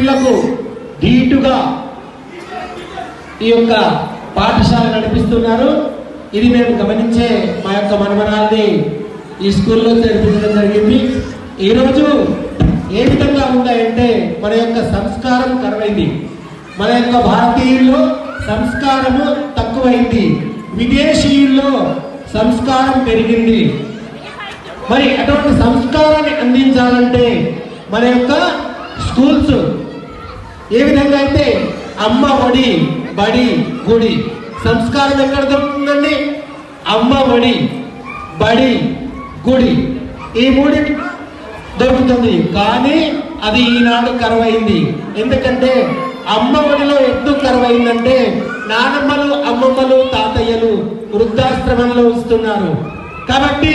స్కూళ్లకు ధీటుగా ఈ యొక్క పాఠశాల నడిపిస్తున్నారు. ఇది మేము గమనించే మా యొక్క మనమరాల్ని ఈ స్కూల్లో చేర్పించడం జరిగింది. ఈరోజు ఏ విధంగా ఉన్నాయంటే మన యొక్క సంస్కారం కరువైంది, మన యొక్క భారతీయుల్లో సంస్కారము తక్కువైంది, విదేశీయుల్లో సంస్కారం పెరిగింది. మరి అటువంటి సంస్కారాన్ని అందించాలంటే మన యొక్క స్కూల్స్ ఏ విధంగా అయితే అమ్మ ఒడి బడి గుడి, సంస్కారం ఎక్కడ దొరుకుతుందండి? అమ్మ ఒడి బడి గుడి, ఈ మూడి దొరుకుతుంది. కానీ అది ఈనాడు కరువైంది. ఎందుకంటే అమ్మ ఒడిలో ఎందుకు కరువైందంటే నానమ్మలు అమ్మమ్మలు తాతయ్యలు వృద్ధాశ్రమంలో ఉంచుతున్నారు కాబట్టి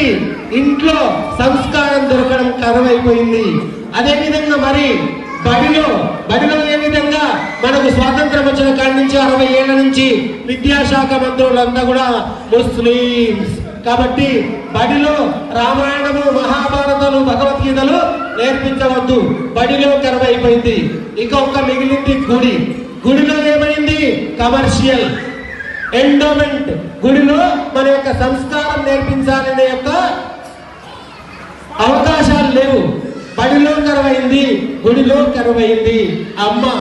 ఇంట్లో సంస్కారం దొరకడం కరువైపోయింది. అదేవిధంగా మరి బడిలో ఏ విధంగా మనకు స్వాతంత్రం వచ్చిన కాడి నుంచి 60 ఏళ్ల నుంచి విద్యాశాఖ మంత్రులంతా కూడా ముస్లిమ్స్ కాబట్టి బడిలో రామాయణము మహాభారతాలు భగవద్గీతలు నేర్పించవద్దు, బడిలో కరువైపోయింది. ఇక ఒక్క మిగిలింది గుడి. గుడిలో ఏమైంది? Commercial endowment. గుడిలో మన యొక్క సంస్కారం నేర్పించాలనే యొక్క అవకాశాలు లేవు. బడిలో కరువైంది, గుడిలో కరువైంది. అమ్మ